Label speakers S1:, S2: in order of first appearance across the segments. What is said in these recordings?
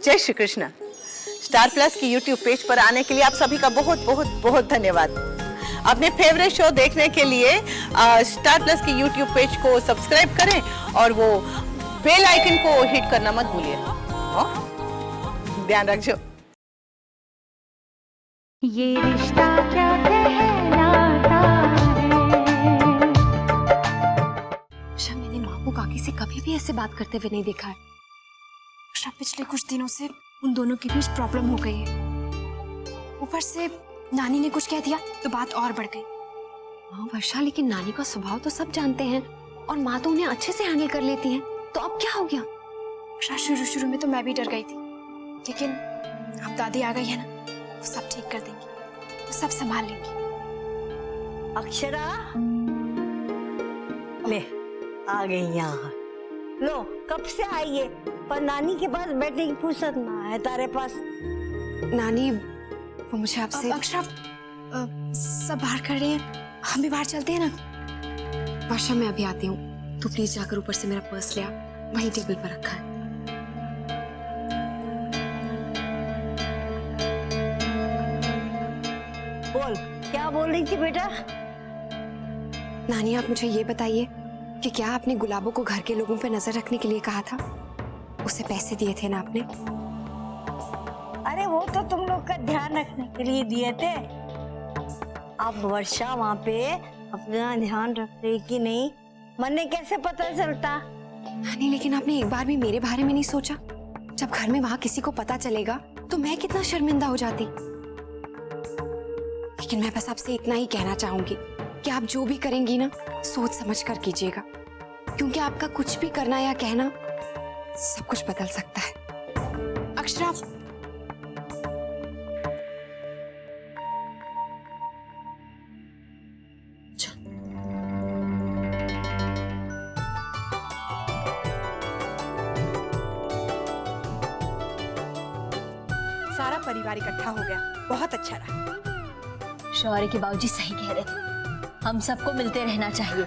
S1: जय Shri Krishna. Star plus की YouTube page पर आने के लिए आप सभी का बहुत बहुत बहुत धन्यवाद। अपने फेवरेट शो देखने के लिए स्टार प्लस की यूट्यूब पेज को सब्सक्राइब करें और वो बेल आइकन को हिट करना मत भूलिए। ध्यान रखिए।
S2: ये रिश्ता क्या कहलाता है।
S3: अच्छा, मैंने माँ को काकी से कभी भी ऐसे बात करते हुए नहीं देखा है। अच्छा, पिछले कुछ दिनों से उन दोनों के बीच प्रॉब्लम हो गई है। ऊपर से नानी ने कुछ कह दिया तो बात और बढ़ गई। हाँ वर्षा, लेकिन नानी का स्वभाव तो सब जानते हैं और माँ तो उन्हें अच्छे से हैंडल कर लेती है, तो अब क्या हो गया? अच्छा, शुरू में तो मैं भी डर गई थी, लेकिन अब दादी आ गई है ना, वो सब ठीक कर देंगी, वो सब संभाल लेंगी।
S4: अक्षरा, ले आ गई यहाँ। लो, कब से आई है, पर नानी के पास बैठने की फुर्सत ना है तारे पास।
S3: नानी, वो मुझे आपसे अक्षरा, सब बाहर कर रहे हैं, हम भी बाहर चलते हैं ना। वर्षा, मैं अभी आती हूँ, तू प्लीज जाकर ऊपर से मेरा पर्स ले आ, वहीं टेबल पर रखा है।
S4: बोल, क्या बोल रही थी बेटा?
S3: नानी, आप मुझे ये बताइए कि क्या आपने गुलाबों को घर के लोगों पर नजर रखने के लिए कहा था? उसे पैसे दिए थे ना आपने?
S4: अरे वो तो तुम लोग का ध्यान रखने के लिए दिए थे। अब वर्षा वहाँ पे अपना ध्यान रख रही कि नहीं, मन्ने कैसे पता चलता?
S3: नानी, लेकिन आपने एक बार भी मेरे बारे में नहीं सोचा? जब घर में वहां किसी को पता चलेगा तो मैं कितना शर्मिंदा हो जाती। लेकिन मैं बस आपसे इतना ही कहना चाहूंगी कि आप जो भी करेंगी ना, सोच समझ कर कीजिएगा, क्योंकि आपका कुछ भी करना या कहना सब कुछ बदल सकता है। अक्षरा,
S5: सारा परिवार इकट्ठा हो गया, बहुत अच्छा रहा।
S6: शौर्य के बाबूजी सही कह रहे थे, हम सबको मिलते रहना चाहिए।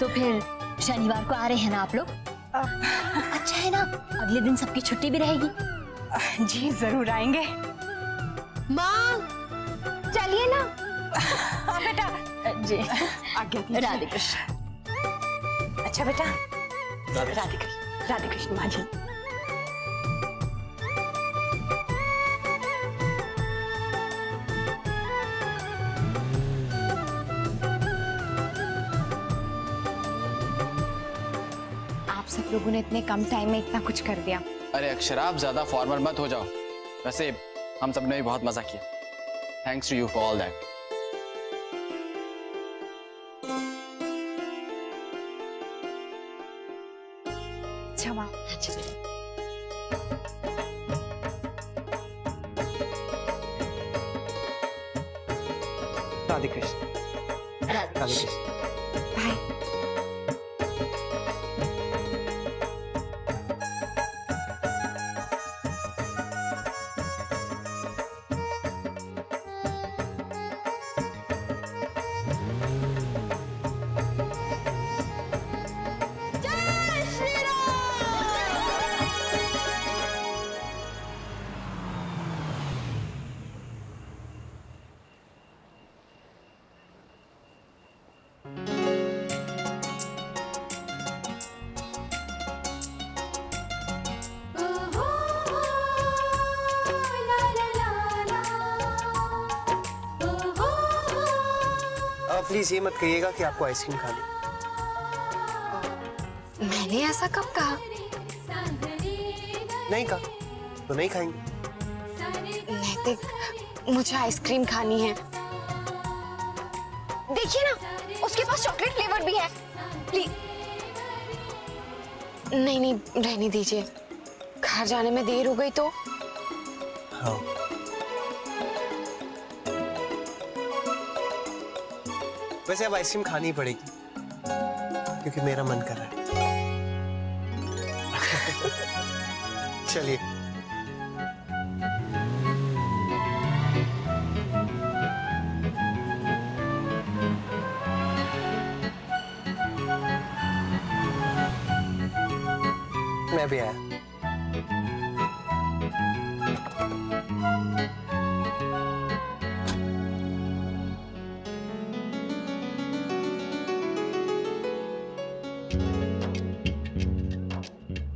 S6: तो फिर शनिवार को आ रहे हैं ना आप लोग? अच्छा है ना, अगले दिन सबकी छुट्टी भी रहेगी।
S5: जी जरूर आएंगे।
S3: माँ चलिए ना।
S5: हाँ बेटा
S6: जी,
S5: आज्ञा दीजिए।
S6: राधे कृष्ण।
S5: अच्छा बेटा, राधे कृष्ण, राधे कृष्ण माँ जी।
S3: आप सब लोगों ने इतने कम टाइम में इतना कुछ कर दिया।
S7: अरे अक्षरा, आप ज्यादा फॉर्मल मत हो जाओ। वैसे हम सब ने भी बहुत मजा किया। Thanks to you for all that.
S3: अच्छा माँ।
S8: राधे कृष्ण। राधे कृष्ण।
S3: बाय।
S8: प्लीज ये मत कहिएगा कि आपको आइसक्रीम खा ली।
S3: मैंने ऐसा कब कहा?
S8: नहीं कहा तो नहीं खाएंगे।
S3: नैतिक, मुझे आइसक्रीम खानी है। देखिए ना, उसके पास चॉकलेट फ्लेवर भी है। प्लीज। नहीं, रहने दीजिए, घर जाने में देर हो गई तो।
S8: हाँ। वैसे अब आइसक्रीम खानी ही पड़ेगी क्योंकि मेरा मन कर रहा है। चलिए। मैं भी आया।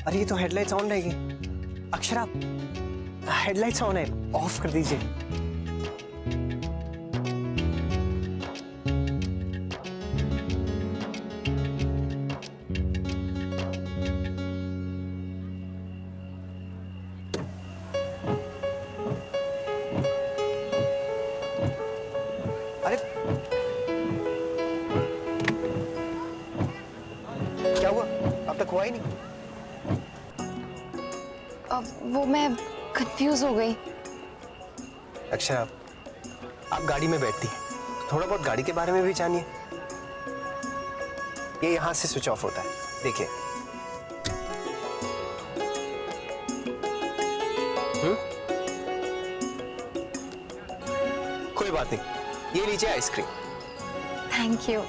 S8: अरे ये तो हेडलाइट्स ऑन रहेगी। अक्षरा, हेडलाइट्स ऑन है, ऑफ कर दीजिए। अरे क्या हुआ? अब तक हुआ ही नहीं।
S3: वो मैं कंफ्यूज हो गई।
S8: अक्षरा, आप गाड़ी में बैठती हैं, थोड़ा बहुत गाड़ी के बारे में भी जानिए। ये यहां से स्विच ऑफ होता है, देखिए। कोई बात नहीं, ये लीजिए आइसक्रीम।
S3: Thank you.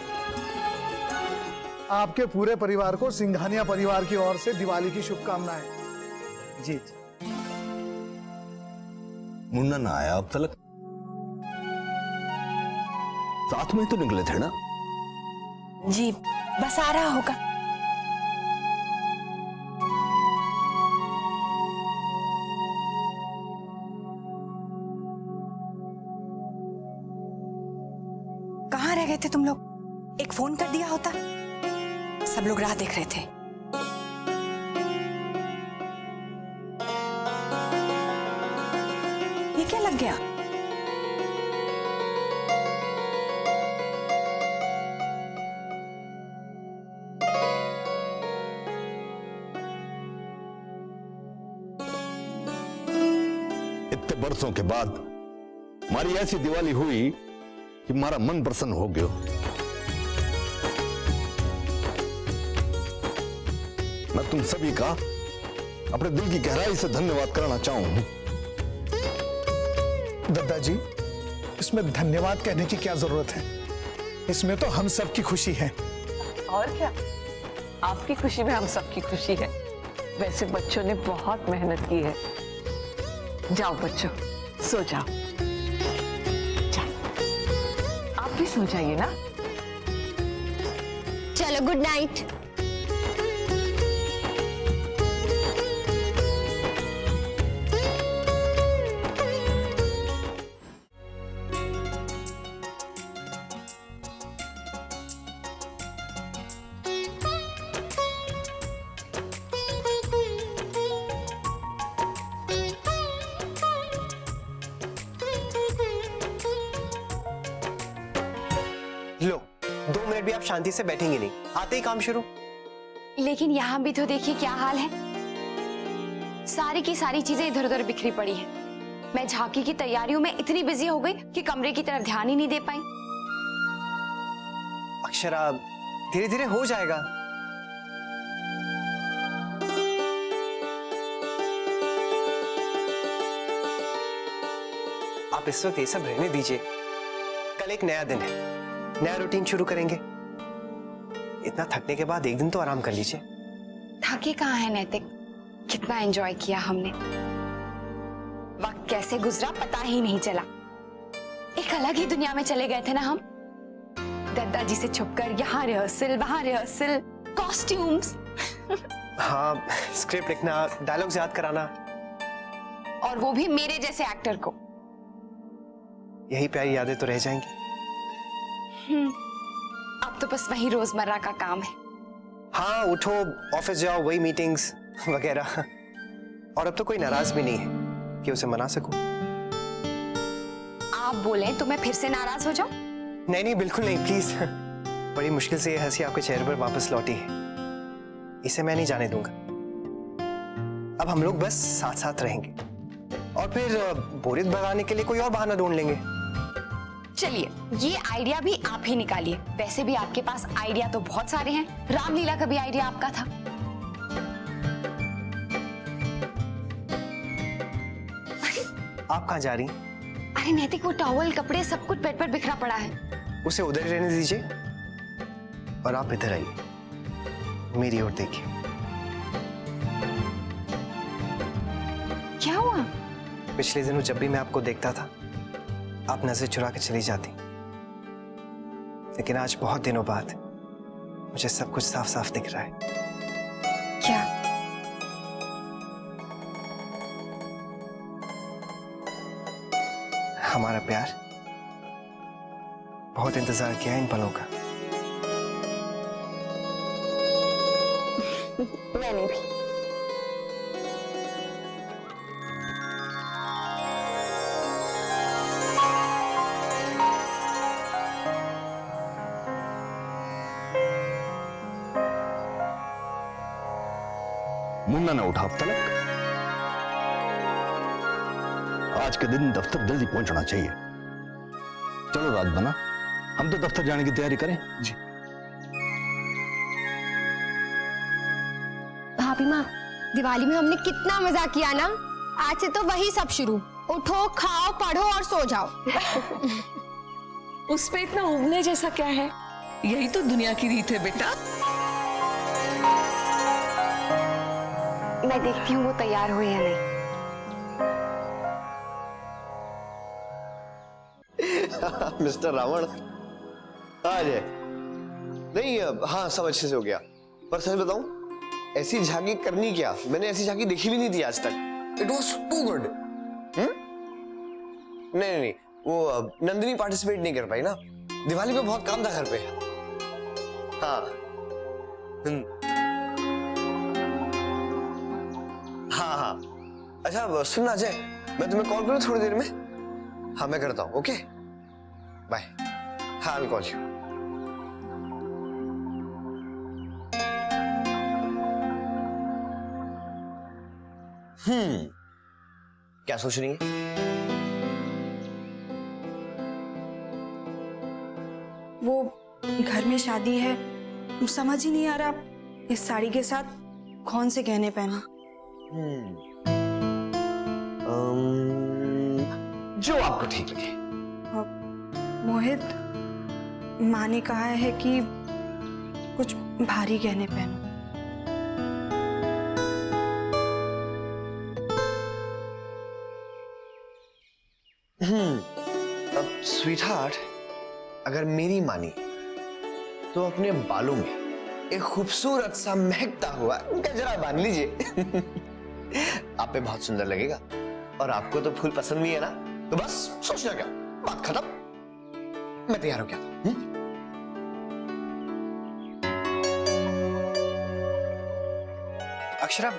S9: आपके पूरे परिवार को सिंघानिया परिवार की ओर से दिवाली की शुभकामनाएं। जी जी।
S10: मुन्ना ना आया अब तक? साथ में तो निकले थे ना?
S5: जी बस आ रहा होगा। कहाँ रह गए थे तुम लोग? एक फोन कर दिया होता। सब लोग राह देख रहे थे। ये क्या लग गया?
S10: इतने बरसों के बाद हमारी ऐसी दिवाली हुई कि हमारा मन प्रसन्न हो गया। मैं तुम सभी का अपने दिल की गहराई से धन्यवाद करना चाहूं।
S9: दद्दा जी, इसमें धन्यवाद कहने की क्या जरूरत है? इसमें तो हम सबकी खुशी है।
S5: और क्या, आपकी खुशी में हम सबकी खुशी है। वैसे बच्चों ने बहुत मेहनत की है। जाओ बच्चों, सो जाओ। आप भी सो जाइए ना।
S6: चलो गुड नाइट।
S8: लो, 2 मिनट भी आप शांति से बैठेंगे नहीं, आते ही काम शुरू।
S3: लेकिन यहाँ भी तो देखिए क्या हाल है। सारी की सारी चीजें इधर उधर बिखरी पड़ी हैं। मैं झांकी की तैयारियों में इतनी बिजी हो गई कि कमरे की तरफ ध्यान ही नहीं दे पाई।
S8: अक्षरा, धीरे धीरे हो जाएगा। आप इस वक्त ये सब रहने दीजिए। कल एक नया दिन है, नया रूटीन शुरू करेंगे। इतना थकने के बाद एक दिन तो आराम कर लीजिए।
S3: थके कहाँ है नैतिक? कितना एंजॉय किया हमने। वक्त कैसे गुजरा पता ही नहीं चला। एक अलग ही दुनिया में चले गए थे ना हम। दद्दा जी से छुपकर यहाँ रिहर्सल, वहां रिहर्सल, कॉस्ट्यूम्स।
S8: हाँ, स्क्रिप्ट लिखना, डायलॉग्स याद कराना,
S3: और वो भी मेरे जैसे एक्टर को।
S8: यही प्यारी यादें तो रह जाएंगी।
S3: अब तो बस वही रोजमर्रा का काम है।
S8: हाँ, उठो, ऑफिस जाओ, वही मीटिंग्स वगैरह। और अब तो कोई नाराज भी नहीं है कि उसे मना सकूं।
S3: आप बोले तो मैं फिर से नाराज हो जाऊं?
S8: नहीं नहीं, बिल्कुल नहीं, प्लीज। बड़ी मुश्किल से ये हंसी आपके चेहरे पर वापस लौटी है, इसे मैं नहीं जाने दूंगा। अब हम लोग बस साथ साथ रहेंगे और फिर बोरियत भगाने के लिए कोई और बहाना ढूंढ लेंगे।
S3: चलिए, ये आइडिया भी आप ही निकालिए। वैसे भी आपके पास आइडिया तो बहुत सारे हैं। रामलीला का भी आइडिया आपका था।
S8: आप कहाँ जा रही?
S3: अरे नैतिक, वो टॉवल, कपड़े सब कुछ बेड पर बिखरा पड़ा है।
S8: उसे उधर ही रहने दीजिए और आप इधर आइए, मेरी ओर देखिए।
S3: क्या हुआ?
S8: पिछले दिनों जब भी मैं आपको देखता था आप नजर चुरा के चली जाती, लेकिन आज बहुत दिनों बाद मुझे सब कुछ साफ साफ दिख रहा है।
S3: क्या?
S8: हमारा प्यार, बहुत इंतजार किया इन पलों का।
S3: मैंने भी।
S10: मुन्ना ने उठा अब तलक। आज के दिन दफ्तर जल्दी पहुंचना चाहिए। चलो राजबना, हम तो दफ्तर जाने की तैयारी करें। जी।
S3: भाभी माँ, दिवाली में हमने कितना मजा किया ना। आज से तो वही सब शुरू। उठो, खाओ, पढ़ो और सो जाओ।
S5: उसमें इतना उबने जैसा क्या है? यही तो दुनिया की रीत है बेटा।
S3: मैं देखती हूँ वो तैयार हुए या नहीं।
S11: मिस्टर रावण आ जाए। नहीं, हाँ सब अच्छे से हो गया। पर सच बताऊं, ऐसी झांकी करनी क्या, मैंने ऐसी झांकी देखी भी नहीं थी आज तक। It was too good. नहीं नहीं, वो नंदिनी पार्टिसिपेट नहीं कर पाई ना, दिवाली पे बहुत काम था घर पे। हाँ हाँ हाँ। अच्छा सुनना अजय, मैं तुम्हें कॉल करूँ थोड़ी देर में? हाँ मैं करता हूँ। Okay bye. हाँ आई विल कॉल यू। क्या सोच रही है?
S12: वो घर में शादी है, समझ ही नहीं आ रहा इस साड़ी के साथ कौन से गहने पहनूं।
S11: जो आपको ठीक लगे।
S12: मोहित, माँ ने कहा है कि कुछ भारी गहने पहनो।
S11: अब स्वीटहार्ट, अगर मेरी मानी तो अपने बालों में एक खूबसूरत सा महकता हुआ गजरा बांध लीजिए। आप पे बहुत सुंदर लगेगा, और आपको तो फूल पसंद भी है ना, तो बस सोचना क्या, बात खत्म। मैं तैयार हो गया।
S8: अक्षरा,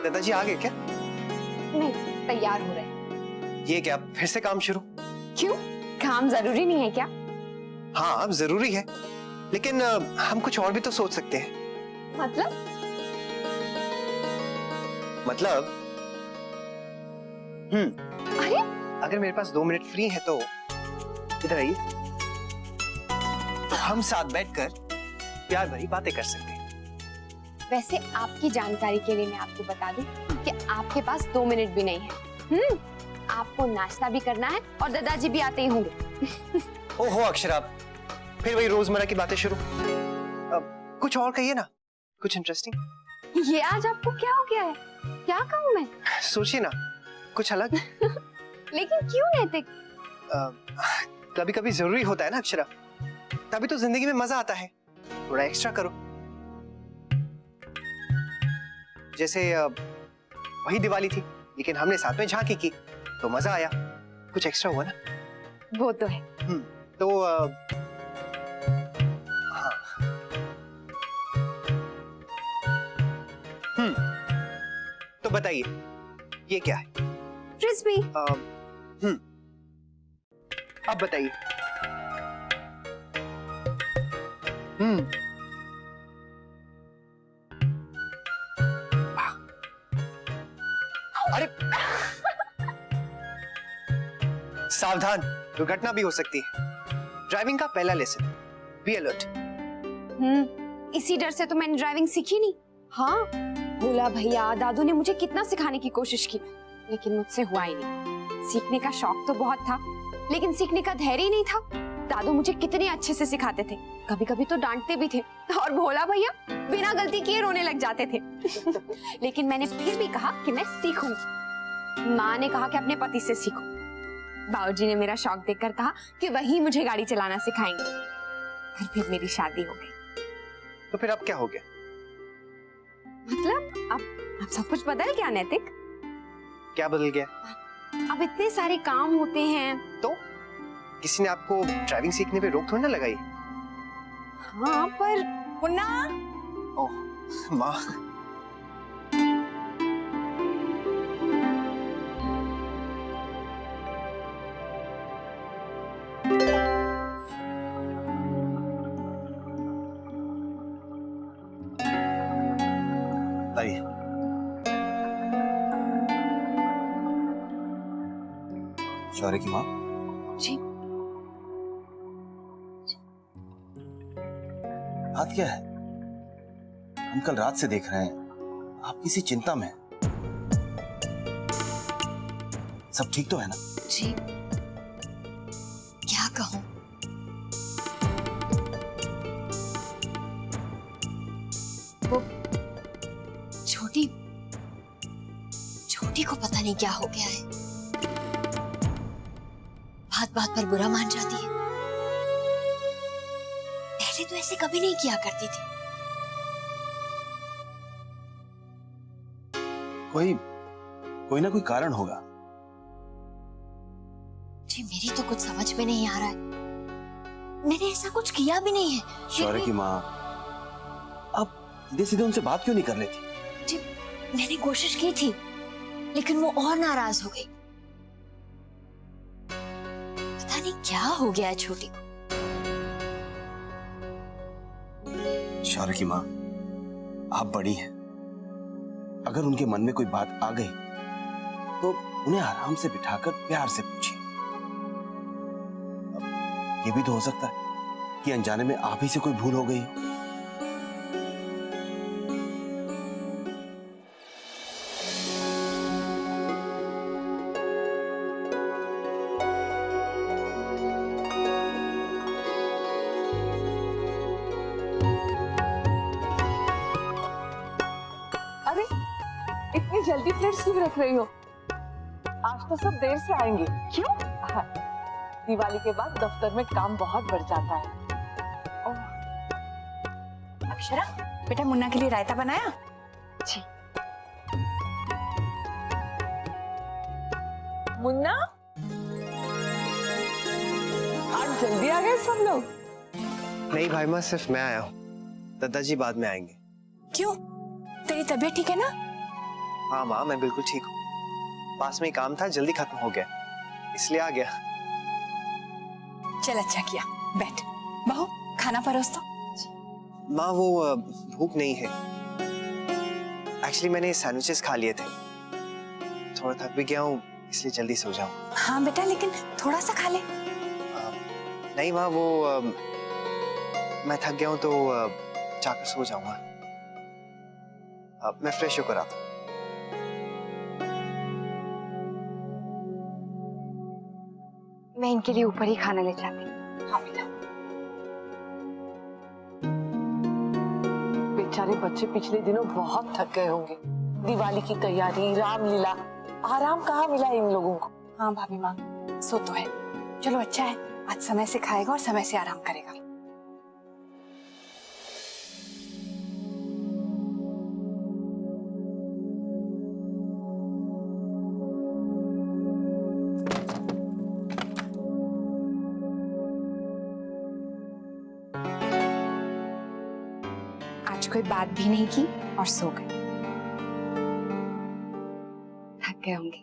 S8: दादाजी आ गए क्या?
S3: नहीं, तैयार हो रहे।
S8: ये क्या फिर से काम शुरू?
S3: क्यों? काम जरूरी नहीं है क्या?
S8: हाँ अब जरूरी है, लेकिन हम कुछ और भी तो सोच सकते हैं। मतलब
S3: अरे
S8: अगर मेरे पास 2 मिनट फ्री है तो इधर आइए, तो हम साथ बैठकर प्यार भरी बातें कर सकते हैं।
S3: वैसे आपकी जानकारी के लिए मैं आपको बता दूं कि आपके पास 2 मिनट भी नहीं है। आपको नाश्ता भी करना है और दादाजी भी आते ही होंगे।
S8: ओहो अक्षरा, फिर वही रोजमर्रा की बातें शुरू। कुछ और कहिए ना, कुछ इंटरेस्टिंग।
S3: ये आज आपको क्या हो गया है? क्या कहूँ मैं?
S8: सोचिए ना, कुछ अलग।
S3: लेकिन क्यों नैतिक?
S8: कभी कभी जरूरी होता है ना अक्षरा, तभी तो जिंदगी में मजा आता है। थोड़ा एक्स्ट्रा करो। जैसे वही दिवाली थी, लेकिन हमने साथ में झांकी की तो मजा आया, कुछ एक्स्ट्रा हुआ ना।
S3: वो तो है।
S8: तो तो बताइए ये क्या है?
S3: फ्रिस्बी।
S8: अब बताइए। अरे सावधान, दुर्घटना भी हो सकती है। ड्राइविंग का पहला लेसन, बी अलर्ट।
S3: इसी डर से तो मैंने ड्राइविंग सीखी नहीं। हाँ, भोला भैया दादू ने मुझे कितना सिखाने की कोशिश की, लेकिन मुझसे हुआ ही नहीं। सीखने का शौक तो बहुत था, लेकिन सीखने का धैर्य ही नहीं था। दादू मुझे कितने अच्छे से सिखाते थे, कभी कभी तो डांटते भी थे, और भोला भैया बिना गलती किए रोने लग जाते थे। लेकिन मैंने फिर भी कहा कि मैं सीखूंगी। माँ ने कहा कि अपने पति से सीखो। बाबूजी ने मेरा शौक देखकर कहा कि वही मुझे गाड़ी चलाना सिखाएंगे। और फिर मेरी शादी हो गई।
S8: तो फिर अब क्या हो गया?
S3: मतलब अब सब कुछ बदल गया नैतिक।
S8: क्या बदल गया?
S3: अब इतने सारे काम होते हैं।
S8: तो किसी ने आपको ड्राइविंग सीखने पे रोक थोड़ी ना लगाई?
S3: हाँ पर
S12: मुन्ना,
S8: ओह माँ,
S10: आइए। शौर्य की माँ।
S3: जी।
S10: बात क्या है? हम कल रात से देख रहे हैं आप किसी चिंता में हैं। सब ठीक तो है ना?
S6: जी, क्या कहूं? वो छोटी छोटी को पता नहीं क्या हो गया है। बात बात पर बुरा मान जाती है। पहले तो ऐसे कभी नहीं किया करती थी।
S10: कोई ना कोई कारण होगा।
S6: जी मेरी तो कुछ समझ में नहीं आ रहा है। मैंने ऐसा कुछ किया भी नहीं है।
S10: शौर्य की माँ, आप सीधे सीधे उनसे बात क्यों नहीं कर लेती?
S6: जी मैंने कोशिश की थी, लेकिन वो और नाराज हो गई। पता नहीं क्या हो गया है छोटी को।
S10: शौर्य की माँ, आप बड़ी हैं। अगर उनके मन में कोई बात आ गई तो उन्हें आराम से बिठाकर प्यार से पूछिए। ये भी तो हो सकता है कि अनजाने में आप ही से कोई भूल हो गई हो।
S5: अरे इतनी जल्दी प्लेट्स क्यों रख रही हो? आज तो सब देर से आएंगे। क्यों? दिवाली के बाद दफ्तर में काम बहुत बढ़ जाता है।
S12: अक्षरा बेटा मुन्ना के लिए रायता बनाया?
S5: जी। मुन्ना, आज जल्दी आ गए सब लोग।
S8: नहीं भाई माँ, सिर्फ मैं आया हूँ। दादाजी बाद में आएंगे।
S12: क्यों? तेरी तबीयत ठीक है ना?
S8: हाँ माँ, मैं बिल्कुल ठीक हूँ। पास में ही काम था, जल्दी खत्म हो गया, इसलिए आ गया।
S12: चल अच्छा किया, बैठ। बहू खाना परोस दो।
S8: माँ वो भूख नहीं है। एक्चुअली मैंने सैंडविचेस खा लिए थे, थोड़ा थक भी गया हूँ, इसलिए जल्दी सो जाऊँ।
S12: हाँ बेटा, लेकिन थोड़ा सा खा ले।
S8: नहीं माँ, वो मैं थक गया हूँ तो जाकर सो जाऊंगा। मैं फ्रेश होकर आता हूँ।
S3: मैं इनके लिए ऊपर ही खाना ले जाती हूँ।
S12: हाँ बेटा।
S5: बेचारे बच्चे पिछले दिनों बहुत थक गए होंगे। दिवाली की तैयारी, रामलीला, आराम कहाँ मिला इन लोगों को।
S12: हाँ भाभी माँ, सो तो है। चलो अच्छा है, आज समय से खाएगा और समय से आराम करेगा। आज कोई बात भी नहीं की और सो गए। थक गए होंगे।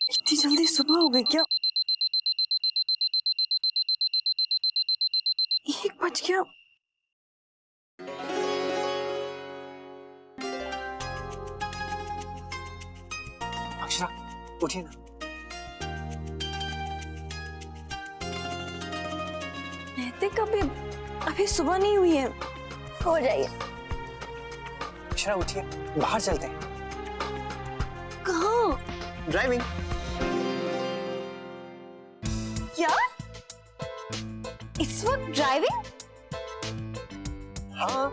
S12: इतनी जल्दी सुबह हो गई क्या? 1 बज गया।
S8: उठिए ना।
S12: रहते कभी अभी सुबह नहीं हुई है, हो जाइए।
S8: इशरा उठिए, बाहर चलते हैं।
S12: कहाँ?
S8: ड्राइविंग।
S12: क्या? इस वक्त ड्राइविंग?
S8: हाँ,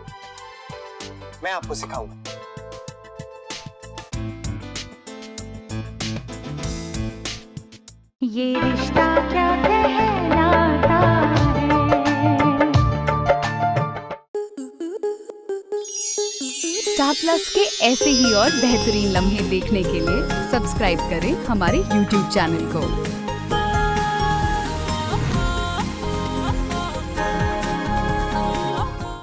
S8: मैं आपको सिखाऊंगा।
S2: ये रिश्ता क्या कहलाता है।
S13: स्टार प्लस के ऐसे ही और बेहतरीन लम्हे देखने के लिए सब्सक्राइब करें हमारे YouTube चैनल को।